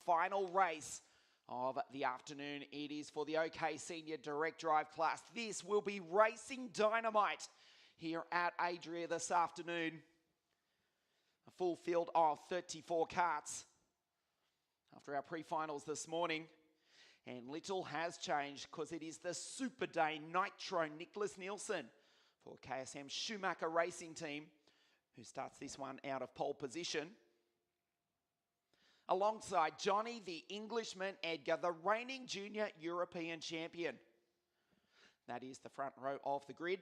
final race of the afternoon. It is for the OK Senior Direct Drive class. This will be racing dynamite here at Adria this afternoon. A full field of 34 karts after our pre-finals this morning. And little has changed because it is the Super Day Nitro Nicholas Nielsen for KSM Schumacher Racing Team, who starts this one out of pole position. Alongside Johnny, the Englishman Edgar, the reigning junior European champion. That is the front row of the grid.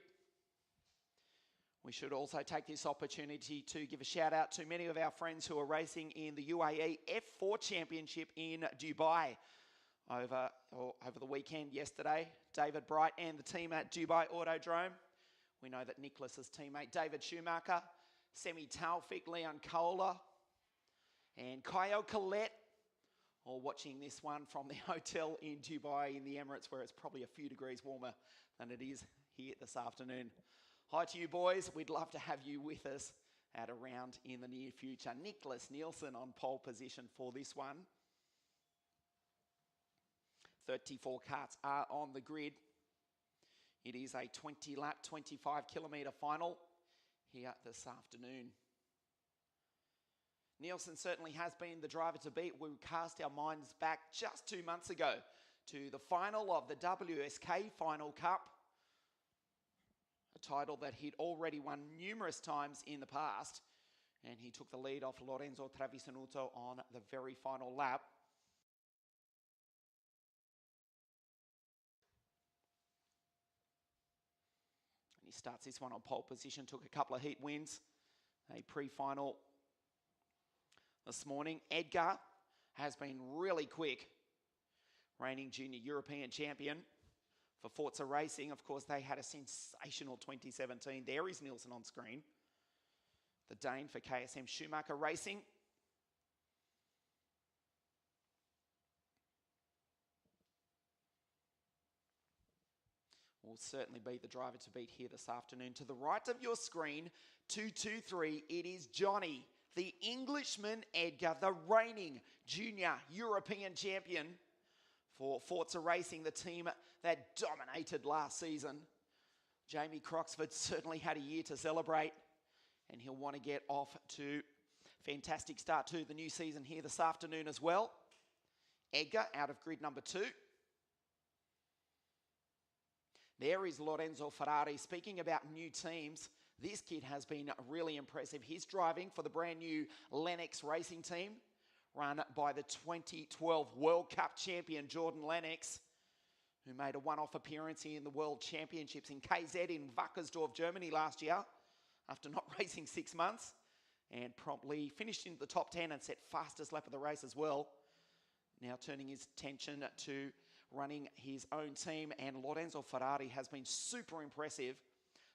We should also take this opportunity to give a shout out to many of our friends who are racing in the UAE F4 Championship in Dubai over the weekend yesterday. David Bright and the team at Dubai Autodrome. We know that Nicholas's teammate David Schumacher, Semi Taufik, Leon Kohler, and Kyle Collette all watching this one from the hotel in Dubai in the Emirates, where it's probably a few degrees warmer than it is here this afternoon. Hi to you boys. We'd love to have you with us at a round in the near future. Nicholas Nielsen on pole position for this one. 34 karts are on the grid. It is a 20-lap, 25-kilometre final here this afternoon. Nielsen certainly has been the driver to beat. We cast our minds back just 2 months ago to the final of the WSK Final Cup, a title that he'd already won numerous times in the past, and he took the lead off Lorenzo Travisanuto on the very final lap. He starts this one on pole position, took a couple of heat wins, a pre-final this morning. Edgar has been really quick, reigning junior European champion for Forza Racing. Of course, they had a sensational 2017. There is Nielsen on screen, the Dane for KSM Schumacher Racing. Will certainly be the driver to beat here this afternoon. To the right of your screen, 223, it is Johnny, the Englishman Edgar, the reigning junior European champion for Forza Racing, the team that dominated last season. Jamie Croxford certainly had a year to celebrate, and he'll want to get off to a fantastic start to the new season here this afternoon as well. Edgar out of grid number 2. There is Lorenzo Ferrari. Speaking about new teams, this kid has been really impressive. He's driving for the brand new Lennox Racing Team, run by the 2012 World Cup champion Jordan Lennox, who made a one-off appearance in the World Championships in KZ in Wackersdorf, Germany last year, after not racing 6 months, and promptly finished in the top 10 and set fastest lap of the race as well. Now turning his attention to running his own team, and Lorenzo Ferrari has been super impressive.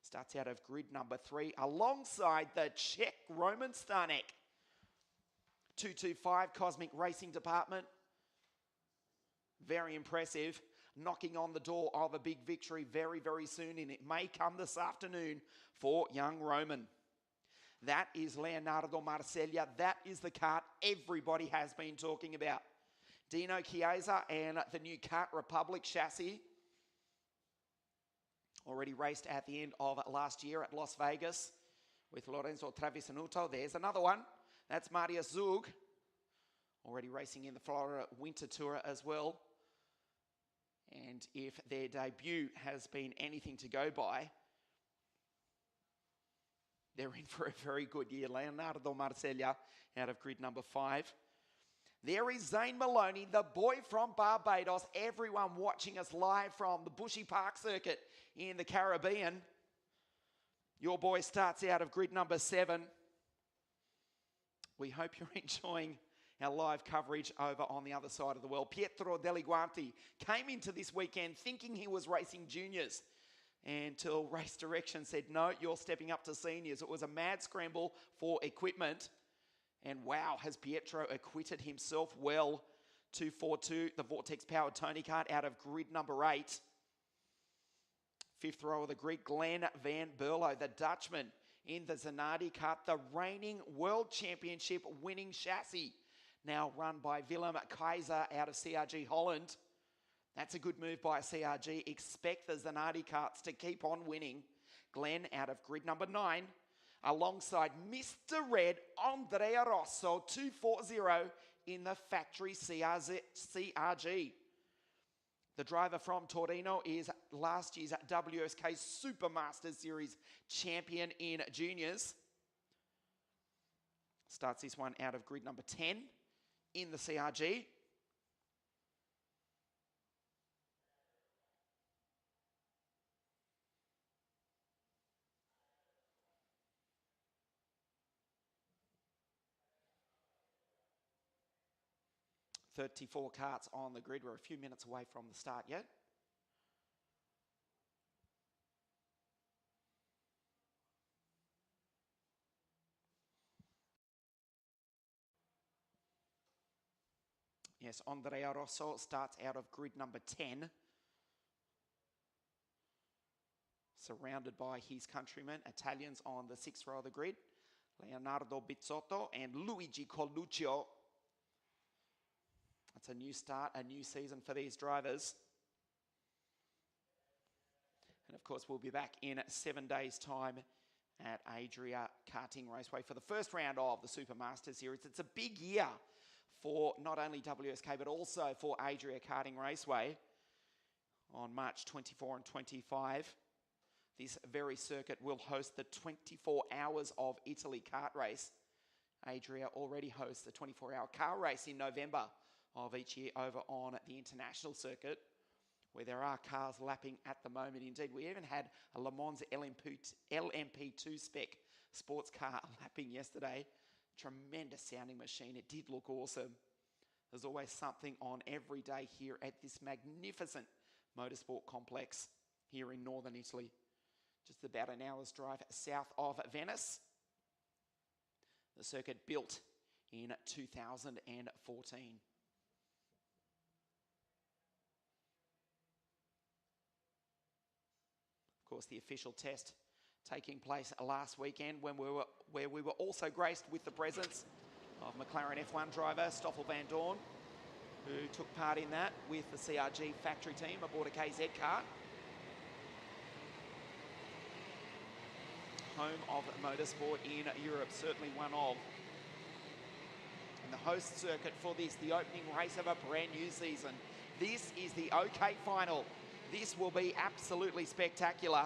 Starts out of grid number 3 alongside the Czech Roman Stanek. 225 Cosmic Racing Department. Very impressive. Knocking on the door of a big victory very, very soon, and it may come this afternoon for young Roman. That is Leonardo Marseglia. That is the kart everybody has been talking about. Dino Chiesa and the new Kart Republic chassis. Already raced at the end of last year at Las Vegas with Lorenzo Travisanuto. There's another one. That's Marius Zug. Already racing in the Florida Winter Tour as well. And if their debut has been anything to go by, they're in for a very good year. Leonardo Marseglia out of grid number 5. There is Zane Maloney, the boy from Barbados. Everyone watching us live from the Bushy Park circuit in the Caribbean. Your boy starts out of grid number 7. We hope you're enjoying our live coverage over on the other side of the world. Pietro Deliguanti came into this weekend thinking he was racing juniors, until race direction said, no, you're stepping up to seniors. It was a mad scramble for equipment. And wow, has Pietro acquitted himself well. 242, the Vortex powered Tony kart out of grid number 8. 5th row of the grid, Glenn Van Berlo, the Dutchman in the Zanardi kart, the reigning World Championship winning chassis. now run by Willem Keizer out of CRG Holland. That's a good move by CRG. Expect the Zanardi karts to keep on winning. Glenn out of grid number 9. Alongside Mr. Red, Andrea Rosso, 240 in the factory CRG. The driver from Torino is last year's WSK Supermaster Series champion in juniors. Starts this one out of grid number 10 in the CRG. "34 karts on the grid. We're a few minutes away from the start yet. Yes, Andrea Rosso starts out of grid number 10. Surrounded by his countrymen, Italians on the 6th row of the grid. Leonardo Bizzotto and Luigi Coluccio. It's a new start, a new season for these drivers. And of course, we'll be back in 7 days' time at Adria Karting Raceway for the first round of the Supermaster Series. It's a big year for not only WSK, but also for Adria Karting Raceway on March 24 and 25. This very circuit will host the 24 Hours of Italy kart race. Adria already hosts the 24-hour car race in November of each year over on the international circuit, where there are cars lapping at the moment. Indeed, we even had a Le Mans LMP2 spec sports car lapping yesterday. Tremendous sounding machine. It did look awesome. There's always something on every day here at this magnificent motorsport complex here in northern Italy. Just about an hour's drive south of Venice. The circuit built in 2014. Of course, the official test taking place last weekend where we were also graced with the presence of McLaren F1 driver Stoffel van Dorn, who took part in that with the CRG factory team aboard a KZ kart. Home of motorsport in Europe, certainly one of. And the host circuit for this, the opening race of a brand new season. This is the OK final. This will be absolutely spectacular.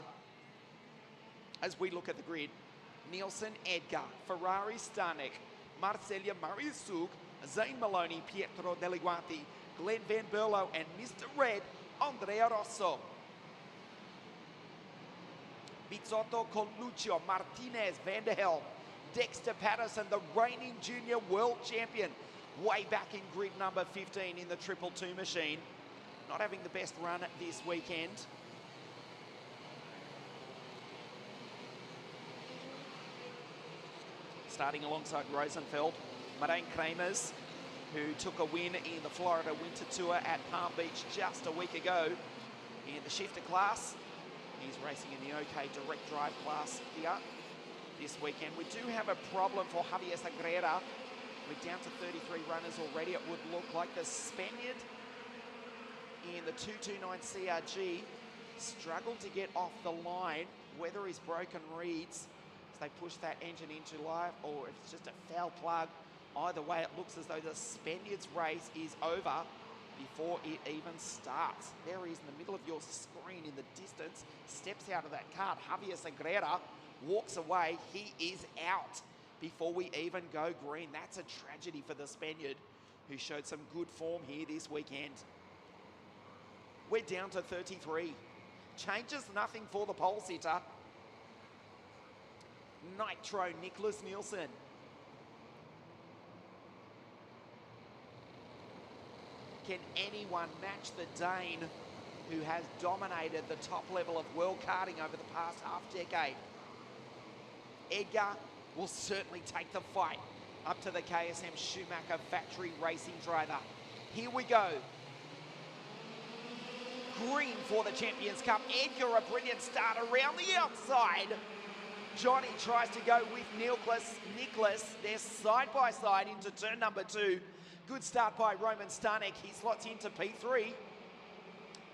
As we look at the grid, Nielsen Edgar, Ferrari Stanek, Marcella Mariusuk, Zane Maloney, Pietro Deliguanti, Glenn Van Berlo, and Mr. Red, Andrea Rosso. Bizzotto, Coluccio, Martinez, Van der Helm, Dexter Patterson, the reigning junior world champion, way back in grid number 15 in the 222 machine. Not having the best run this weekend. Starting alongside Rosenfeld, Marijn Kremers, who took a win in the Florida Winter Tour at Palm Beach just a week ago in the shifter class. He's racing in the OK direct drive class here this weekend. We do have a problem for Javier Sagrera. We're down to 33 runners already. It would look like the Spaniard in the 229 CRG struggled to get off the line, whether he's broken reeds as they push that engine into life or if it's just a foul plug. Either way, it looks as though the Spaniard's race is over before it even starts. There he is in the middle of your screen in the distance, steps out of that kart. Javier Sagrera walks away. He is out before we even go green. That's a tragedy for the Spaniard, who showed some good form here this weekend. We're down to 33. Changes nothing for the pole sitter. Nitro Nicholas Nielsen. Can anyone match the Dane who has dominated the top level of world karting over the past half-decade? Edgar will certainly take the fight up to the KSM Schumacher factory racing driver. Here we go. Green for the Champions Cup. Edgar, a brilliant start around the outside. Johnny tries to go with Nicholas. They're side by side into turn number 2. Good start by Roman Stanek. He slots into P3.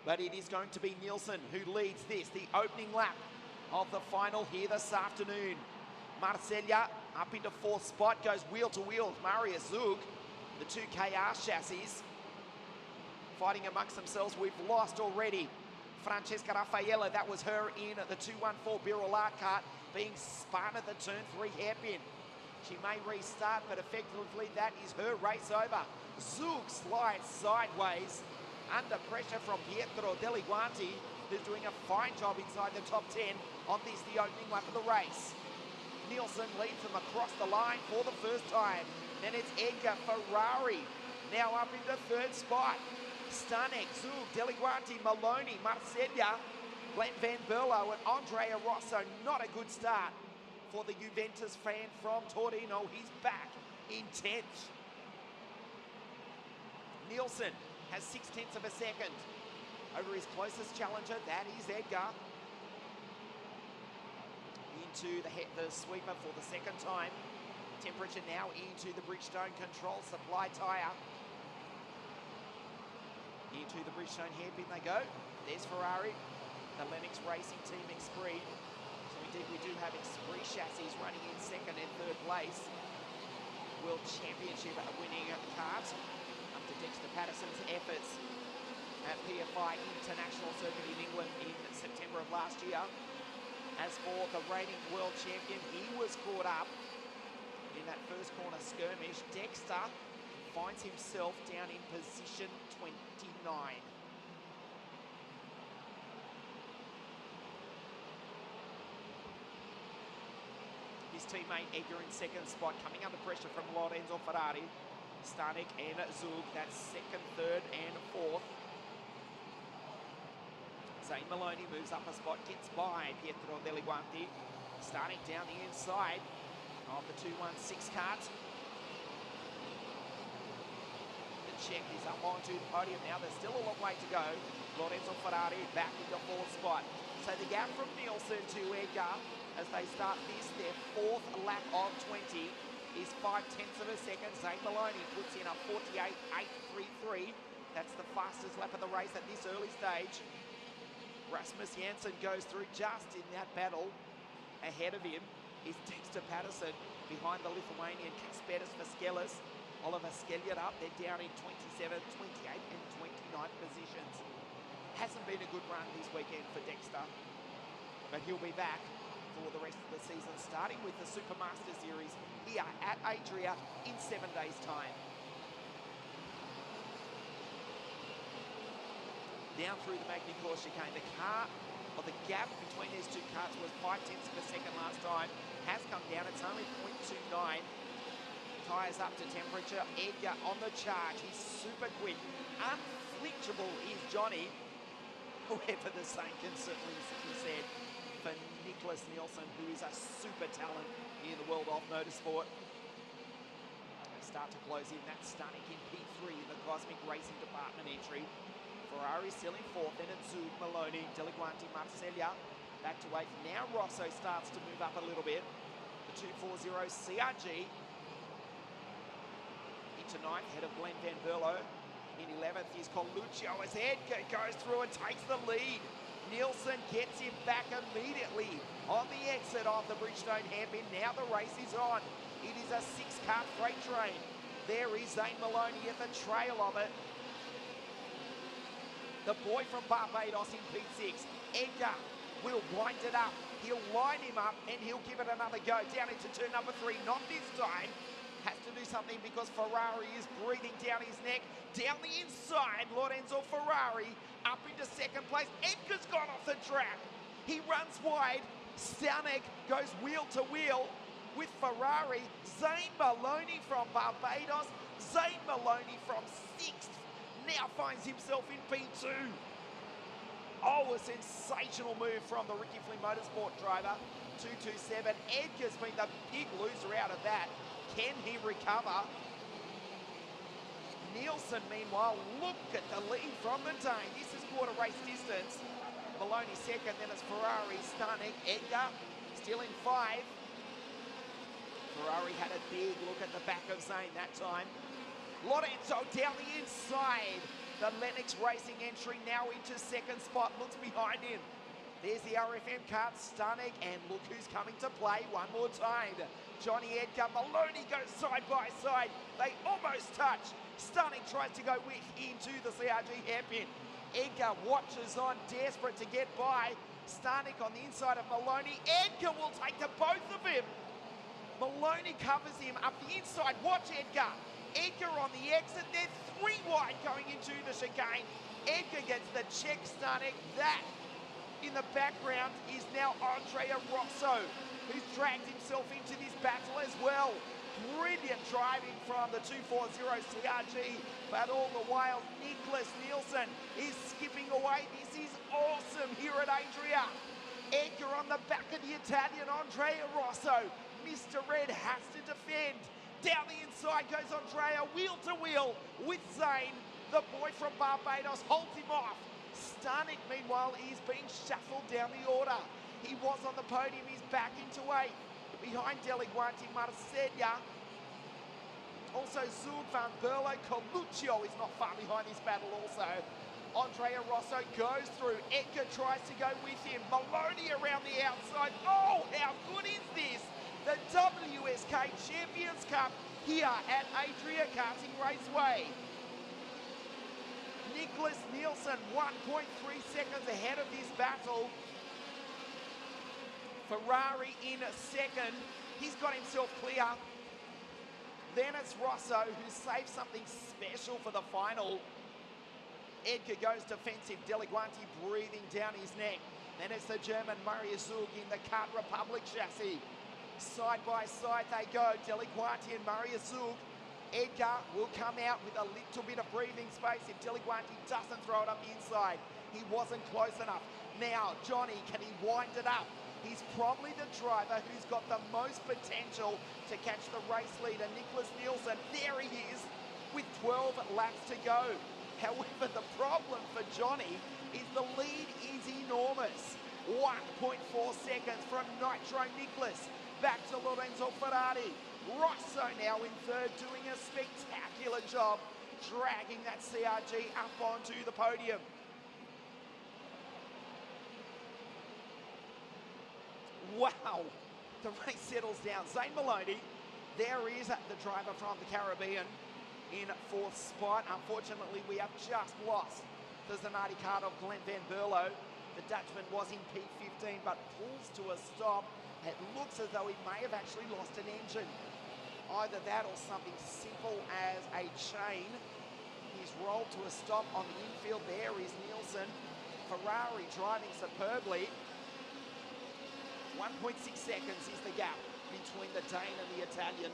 But it is going to be Nielsen who leads this, the opening lap of the final here this afternoon. Marcella up into fourth spot, goes wheel to wheel. Marius Zug, the two KR chassis, fighting amongst themselves. We've lost already Francesca Raffaella. That was her in the 214 Birolard kart, being spun at the turn 3 hairpin. She may restart, but effectively that is her race over. Zug slides sideways under pressure from Pietro Deliguanti, who's doing a fine job inside the top 10 on this, the opening lap of the race. Nielsen leads them across the line for the first time. Then it's Edgar Ferrari, now up into third spot. Stanek, Zug, Deliguanti, Maloney, Marcella, Glenn Van Berlo and Andrea Rosso. Not a good start for the Juventus fan from Torino. He's back in 10th. Nielsen has 0.6 of a second over his closest challenger, that is Edgar. Into the sweeper for the second time. Temperature now into the Bridgestone Control Supply tyre. Into the Bridgestone hairpin they go. There's Ferrari, the Lennox Racing Team Esprit. So indeed we do have Esprit chassis running in second and third place. World Championship winning kart after Dexter Patterson's efforts at PFI International Circuit in England in September of last year. As for the reigning world champion, he was caught up in that first corner skirmish. Dexter finds himself down in position 29. His teammate Edgar in second spot, coming under pressure from Lorenzo Ferrari. Stanek and Zug, that's second, third and fourth. Zane Maloney moves up a spot, gets by Pietro Deliguanti. Starting down the inside of the 216 kart. The Czech is up onto the podium now. There's still a long way to go. Lorenzo Ferrari back in the fourth spot. So the gap from Nielsen to Edgar as they start this, their fourth lap of 20, is 0.5 of a second. Zane Maloney puts in a 48.833. That's the fastest lap of the race at this early stage. Rasmus Janssen goes through just in that battle. Ahead of him is Dexter Patterson. Behind the Lithuanian Kasperis Vaskelis. Oliver Skelliot up. They're down in 27, 28 and 29 positions. Hasn't been a good run this weekend for Dexter, but he'll be back for the rest of the season, starting with the Supermaster Series here at Adria in 7 days' time. Down through the Magny-Cours chicane, the gap between these two karts was 0.5 of a second last time. Has come down, it's only 0.29. Tyres up to temperature. Edgar on the charge. He's super quick. Unflinchable is Johnny. However, the same can certainly be said for Nicholas Nielsen, who is a super talent in the world of motorsport. They start to close in. That's Stanek in P3 in the Cosmic Racing Department entry. Ferrari still in fourth, then it's Zug, Maloney, Deliguanti, Marcella. Back to eighth. Now Rosso starts to move up a little bit. The 240 CRG into ninth, head of Glenn Van Berlo. In 11th is Coluccio as Edgar goes through and takes the lead. Nielsen gets him back immediately on the exit of the Bridgestone hairpin. Now the race is on. It is a 6-kart freight train. There is Zane Maloney at the trail of it. The boy from Barbados in P6. Edgar will wind it up. He'll line him up and he'll give it another go. Down into turn number 3. Not this time. Has to do something because Ferrari is breathing down his neck. Down the inside, Lorenzo Ferrari up into second place. Edgar's gone off the track. He runs wide. Stanek goes wheel to wheel with Ferrari. Zane Maloney from Barbados. Zane Maloney from 6th. Now finds himself in P2. Oh, a sensational move from the Ricky Flynn Motorsport driver. 227. Edgar's been the big loser out of that. Can he recover? Nielsen, meanwhile, look at the lead from the Dane. This is quarter race distance. Maloney second, then it's Ferrari, Stanek, Edgar still in 5. Ferrari had a big look at the back of Zane that time. Lorenzo down the inside. The Lennox Racing entry now into second spot, looks behind him. There's the RFM Kart, Stanek, and look who's coming to play one more time. Johnny Edgar, Maloney goes side by side. They almost touch. Stanek tries to go with into the CRG hairpin. Edgar watches on, desperate to get by. Stanek on the inside of Maloney. Edgar will take to both of him. Maloney covers him up the inside. Watch Edgar. Edgar on the exit. They're three wide going into the chicane. Edgar gets the check. Stanek. That in the background is now Andrea Rosso, who's dragged himself into this battle as well. Brilliant driving from the 240 CRG, but all the while Nicholas Nielsen is skipping away. This is awesome here at Adria. Edgar on the back of the Italian Andrea Rosso. Mr. Red has to defend. Down the inside goes Andrea, wheel to wheel with Zane. The boy from Barbados holds him off. Stanek, meanwhile, is being shuffled down the order. He was on the podium, he's back into 8. Behind Deliguanti, Marcella. Also Zug van Berlo. Coluccio is not far behind this battle also. Andrea Rosso goes through. Edgar tries to go with him. Maloney around the outside. Oh, how good is this? The Wsk Champions Cup here at Adria Karting Raceway. Nicholas Nielsen 1.3 seconds ahead of this battle. Ferrari in second. He's got himself clear. Then it's Rosso who saves something special for the final. Edgar goes defensive. Deliguanti breathing down his neck. Then it's the German Marius Zug in the Kart Republic chassis. Side by side they go. Deliguanti and Marius Zug. Edgar will come out with a little bit of breathing space if Deliguanti doesn't throw it up the inside. He wasn't close enough. Now, Johnny, can he wind it up? He's probably the driver who's got the most potential to catch the race leader, Nicholas Nielsen. There he is with 12 laps to go. However, the problem for Johnny is the lead is enormous. 1.4 seconds from Nitro Nicholas. Back to Lorenzo Ferrari. Rosso now in third, doing a spectacular job, dragging that CRG up onto the podium. Wow, the race settles down. Zane Maloney, there is the driver from the Caribbean in fourth spot. Unfortunately, we have just lost the Zanardi Kart of Glenn Van Berlo. The Dutchman was in P15 but pulls to a stop. It looks as though he may have actually lost an engine. Either that or something simple as a chain. He's rolled to a stop on the infield. There is Nielsen. Ferrari driving superbly. 1.6 seconds is the gap between the Dane and the Italian.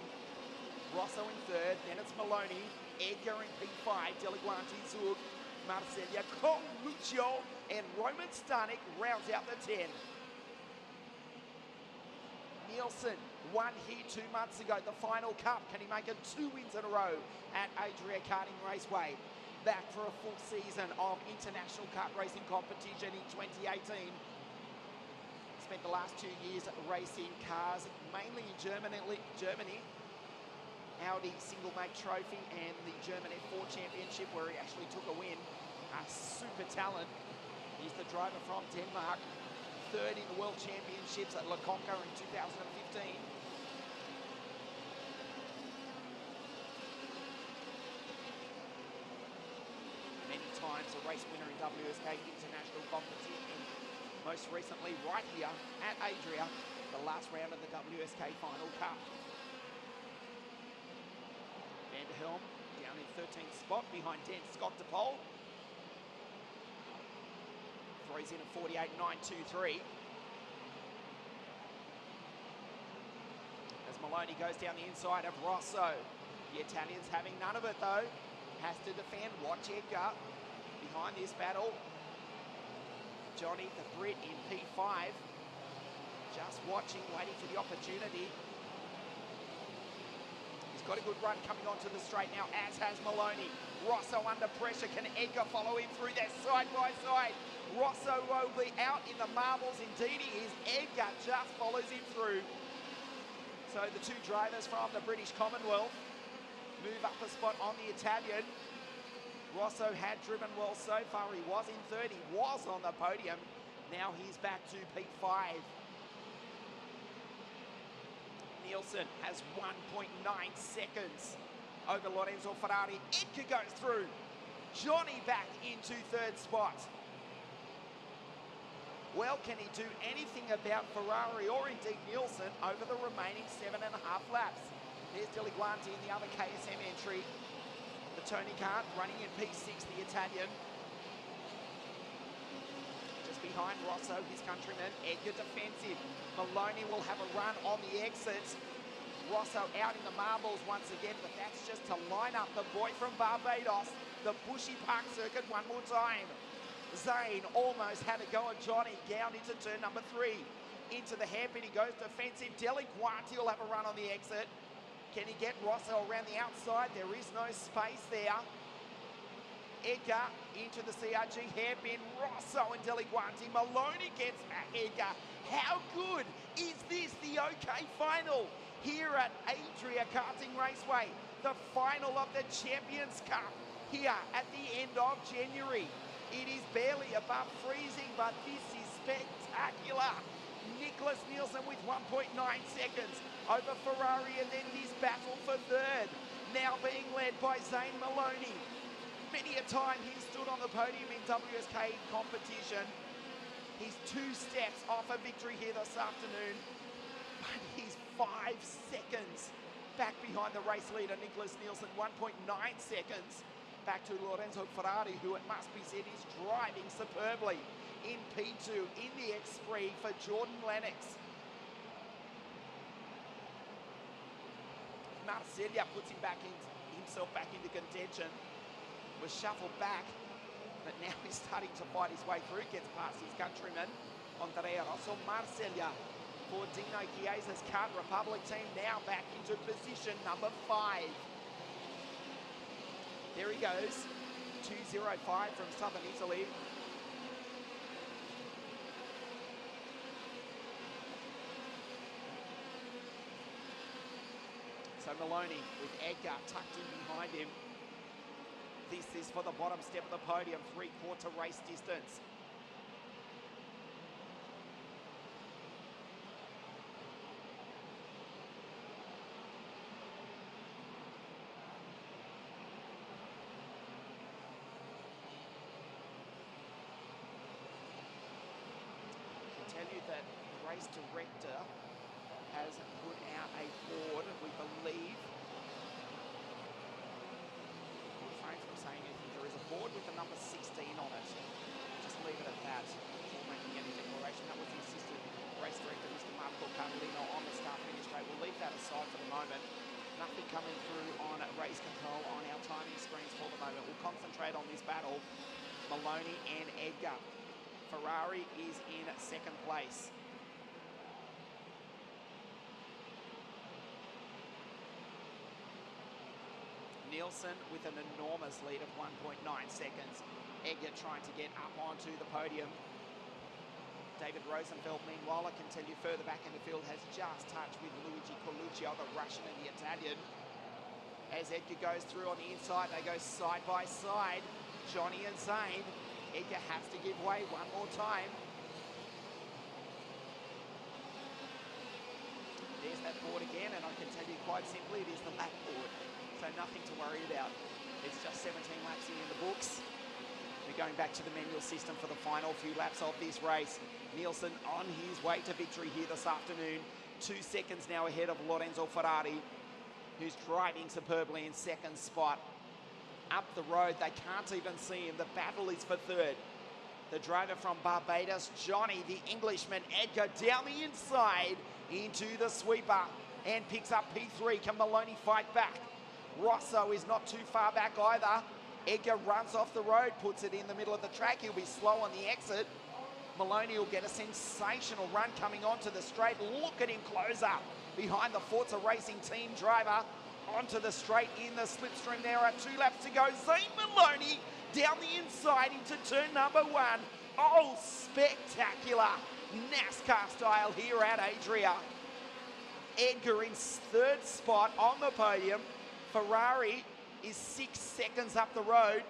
Rosso in third, then it's Maloney. Edgar in P5, Deliguanti, Zug, Marcella, Coluccio, and Roman Stanek rounds out the 10. Nielsen, one here 2 months ago, the final cup. Can he make it 2 wins in a row at Adria Karting Raceway? Back for a full season of international kart racing competition in 2018. Spent the last 2 years racing cars, mainly in Germany. Audi single make trophy and the German F4 championship where he actually took a win. A super talent. He's the driver from Denmark. Third in the World Championships at Località in 2015. Many times a race winner in WSK international competition. Most recently right here at Adria, the last round of the WSK Final Cup. Van der Helm down in 13th spot behind Dan Scott de Pole. Throws in at 48.923. As Maloney goes down the inside of Rosso. The Italian's having none of it though. Has to defend. Watch Edgar behind this battle. Johnny, the Brit in P5. Just watching, waiting for the opportunity. He's got a good run coming onto the straight now, as has Maloney. Rosso under pressure. Can Edgar follow him through there side by side? Rosso will be out in the marbles. Indeed he is. Edgar just follows him through. So the two drivers from the British Commonwealth move up a spot on the Italian. Rosso had driven well so far. He was in third. He was on the podium. Now he's back to P5. Nielsen has 1.9 seconds over Lorenzo Ferrari. Edgar goes through. Johnny back into third spot. Well, can he do anything about Ferrari or indeed Nielsen over the remaining 7.5 laps? There's Deliguanti in the other KSM entry. The Tony Kart running in P6, the Italian. Just behind Rosso, his countryman. Edgar defensive. Maloney will have a run on the exit. Rosso out in the marbles once again, but that's just to line up the boy from Barbados, the Bushy Park circuit one more time. Zane almost had a go at Johnny, down into turn number 3. Into the hairpin, he goes defensive. Deliguanti will have a run on the exit. Can he get Rosso around the outside? There is no space there. Edgar into the CRG hairpin. Rosso and Deliguanti. Maloney gets back Edgar. How good is this? The OK final here at Adria Karting Raceway. The final of the Champions Cup here at the end of January. It is barely above freezing, but this is spectacular. Nicholas Nielsen with 1.9 seconds over Ferrari, and then this battle for third, now being led by Zane Maloney. Many a time he stood on the podium in WSK competition. He's 2 steps off a victory here this afternoon, but he's 5 seconds back behind the race leader, Nicholas Nielsen, 1.9 seconds. Back to Lorenzo Ferrari, who it must be said is driving superbly in P2 in the X3 for Jordan Lennox. Marcella puts himself back into contention. Was shuffled back, but now he's starting to fight his way through. Gets past his countryman, Andrea Rosso. Marcella for Dino Chiesa's Kart Republic team, now back into position number 5. There he goes, 2:05 from Southern Italy. So Maloney with Edgar tucked in behind him. This is for the bottom step of the podium, 3/4 race distance. That the race director has put out a board, we believe. Refrain from saying anything. There is a board with the number 16 on it. Just leave it at that before making any declaration. That was the assistant race director, Mr. Marco Cavanella, on the start-finish straight. We'll leave that aside for the moment. Nothing coming through on race control on our timing screens for the moment. We'll concentrate on this battle. Maloney and Edgar. Ferrari is in second place. Nielsen with an enormous lead of 1.9 seconds. Edgar trying to get up onto the podium. David Rosenfeld, meanwhile, I can tell you further back in the field, has just touched with Luigi Coluccio, the Russian and the Italian. As Edgar goes through on the inside, they go side by side. Johnny and Zane. Edgar has to give way one more time. There's that board again, and I can tell you quite simply, it is the lap board. So nothing to worry about. It's just 17 laps in the books. We're going back to the manual system for the final few laps of this race. Nielsen on his way to victory here this afternoon. 2 seconds now ahead of Lorenzo Ferrari, who's driving superbly in second spot. Up the road, they can't even see him. The battle is for third. The driver from Barbados, Johnny, the Englishman, Edgar, down the inside into the sweeper and picks up P3. Can Maloney fight back? Rosso is not too far back either. Edgar runs off the road, puts it in the middle of the track. He'll be slow on the exit. Maloney will get a sensational run coming onto the straight. Look at him close up behind the Forza Racing team driver. Onto the straight in the slipstream. There are 2 laps to go. Zane Maloney down the inside into turn number 1. Oh, spectacular NASCAR style here at Adria. Edgar in third spot on the podium. Ferrari is 6 seconds up the road.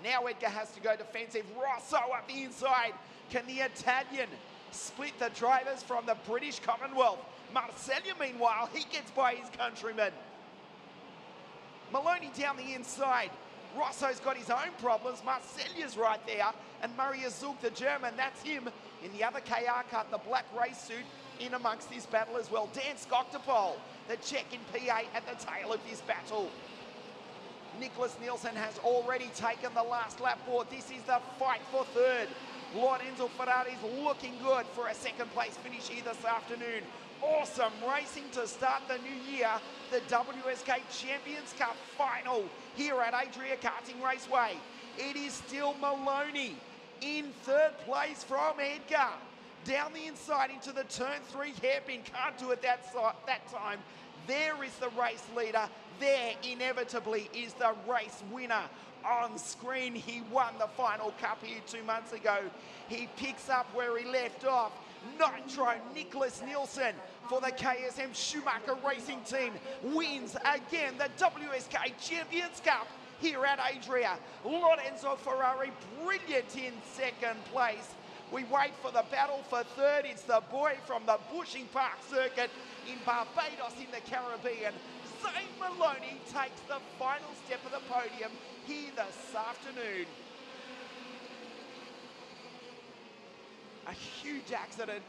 Now Edgar has to go defensive. Rosso up the inside. Can the Italian split the drivers from the British Commonwealth? Marcella, meanwhile, he gets by his countrymen. Maloney down the inside. Rosso's got his own problems. Marcella's right there. And Maria Zug, the German, that's him in the other KR cut, the black race suit, in amongst this battle as well. Dan Skoktopol, the Czech in P8 at the tail of this battle. Nicholas Nielsen has already taken the last lap board. This is the fight for third. Lorenzo Ferrari's looking good for a second place finish here this afternoon. Awesome racing to start the new year. The Wsk Champions Cup final here at Adria Karting Raceway. It is still Maloney in third place from Edgar. Down the inside into the turn 3 hairpin. Can't do it that time. There is the race leader. There inevitably is the race winner. On screen, he won the final cup here 2 months ago. He picks up where he left off. Nitro Nicholas Nielsen for the KSM Schumacher Racing Team wins again the WSK Champions Cup here at Adria. Lorenzo Ferrari brilliant in second place. We wait for the battle for third. It's the boy from the Bushing Park circuit in Barbados in the Caribbean. Zane Maloney takes the final step of the podium here this afternoon. A huge accident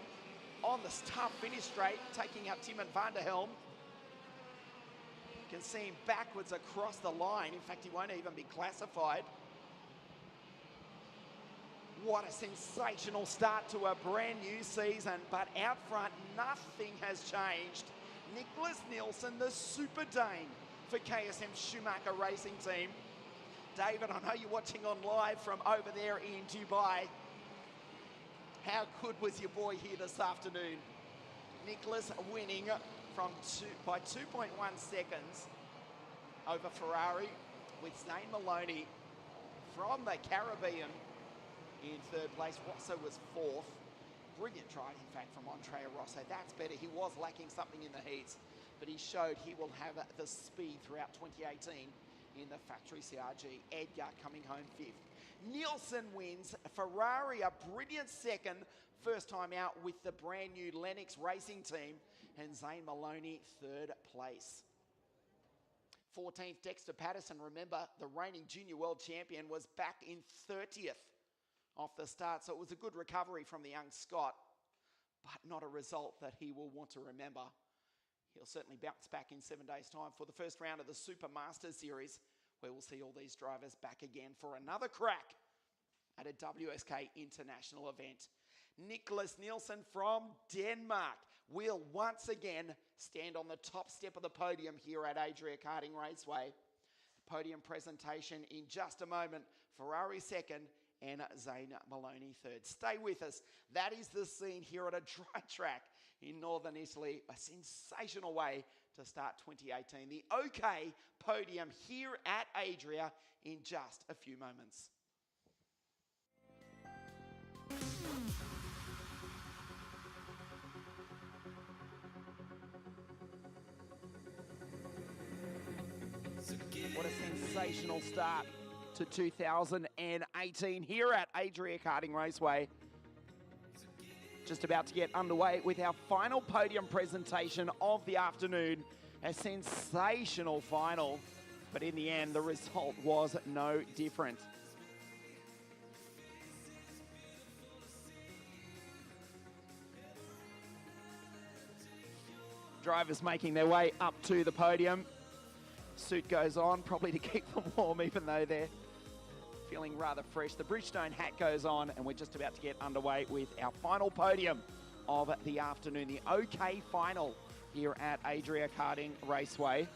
on the start finish straight, taking out Timon van der Helm. You can see him backwards across the line. In fact, he won't even be classified. What a sensational start to a brand new season, but out front, nothing has changed. Nicholas Nielsen, the Super Dane for KSM Schumacher Racing Team. David, I know you're watching on live from over there in Dubai. How good was your boy here this afternoon? Nicholas winning by 2.1 seconds over Ferrari, with Zane Maloney from the Caribbean in third place. Rosso was fourth. Brilliant drive, in fact, from Andrea Rosso. That's better. He was lacking something in the heats, but he showed he will have the speed throughout 2018 in the factory CRG. Edgar coming home fifth. Nielsen wins. Ferrari a brilliant second, first time out with the brand new Lennox Racing Team, and Zane Maloney third place. 14th, Dexter Patterson. Remember, the reigning junior world champion was back in 30th off the start, so it was a good recovery from the young Scot, but not a result that he will want to remember. He'll certainly bounce back in 7 days' time for the first round of the Super Masters Series, where we'll see all these drivers back again for another crack at a WSK international event. Nicholas Nielsen from Denmark will once again stand on the top step of the podium here at Adria Karting Raceway. The podium presentation in just a moment. Ferrari second and Zane Maloney third. Stay with us. That is the scene here at a dry track in northern Italy. A sensational way to start 2018. The OK podium here at Adria in just a few moments. What a sensational start to 2018 here at Adria Karting Raceway. Just about to get underway with our final podium presentation of the afternoon. A sensational final, but in the end, the result was no different. Drivers making their way up to the podium. Suit goes on, probably to keep them warm, even though they're feeling rather fresh. The Bridgestone hat goes on, and we're just about to get underway with our final podium of the afternoon, the OK final here at Adria Karting Raceway.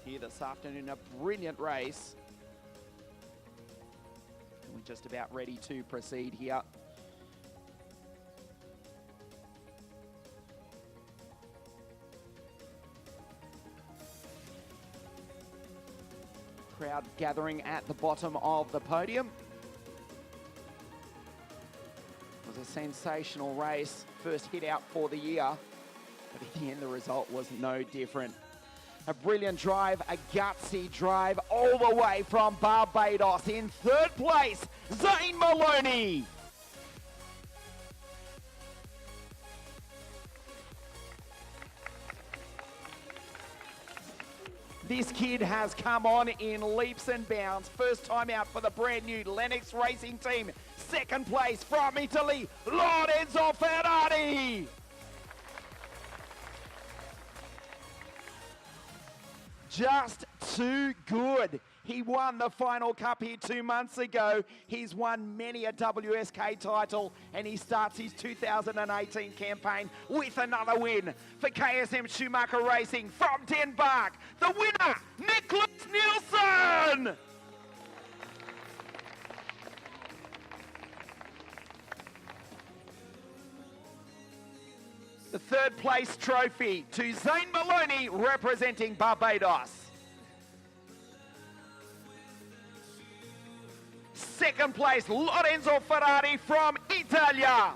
Here this afternoon, a brilliant race. And we're just about ready to proceed here. Crowd gathering at the bottom of the podium. It was a sensational race, first hit out for the year, but in the end the result was no different. A brilliant drive, a gutsy drive all the way from Barbados. In third place, Zane Maloney. This kid has come on in leaps and bounds. First time out for the brand new Lennox Racing team. Second place from Italy, Lorenzo Ferrari. Just too good. He won the final cup here 2 months ago. He's won many a WSK title, and he starts his 2018 campaign with another win for KSM Schumacher Racing from Denmark. The winner, Niklas Nielsen! The third place trophy to Zane Maloney representing Barbados. Second place, Lorenzo Ferrari from Italia.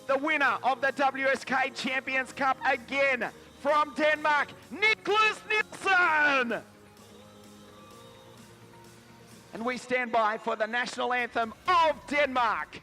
The winner of the WSK Champions Cup again from Denmark, Niklas Nielsen. And we stand by for the national anthem of Denmark.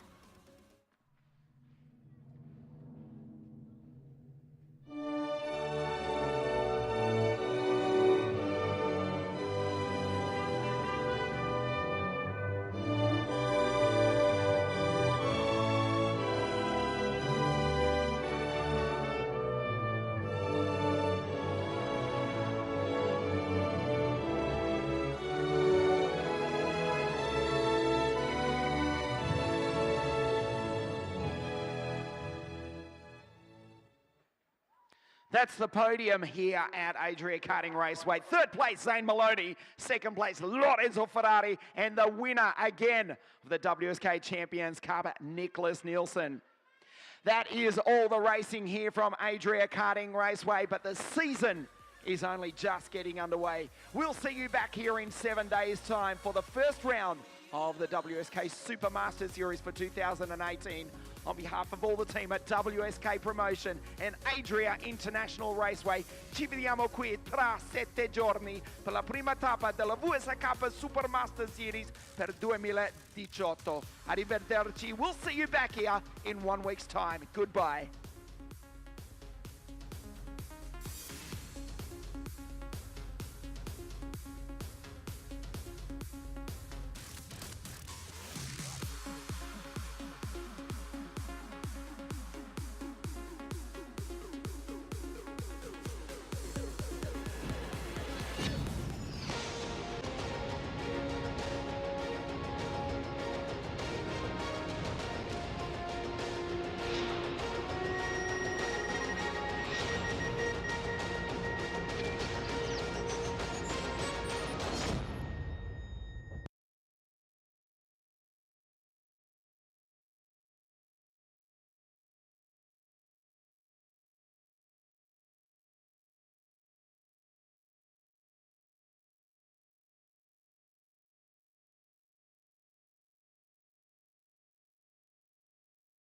That's the podium here at Adria Karting Raceway. Third place, Zane Maloney. Second place, Lorenzo Ferrari. And the winner again of the WSK Champions Cup, Niklas Nielsen. That is all the racing here from Adria Karting Raceway, but the season is only just getting underway. We'll see you back here in 7 days' time for the first round of the WSK Supermaster Series for 2018. On behalf of all the team at WSK Promotion and Adria International Raceway, ci vediamo qui tra 7 giorni per la prima tappa della Wsk Supermaster Series per 2018. Arrivederci. We'll see you back here in 1 week's time. Goodbye.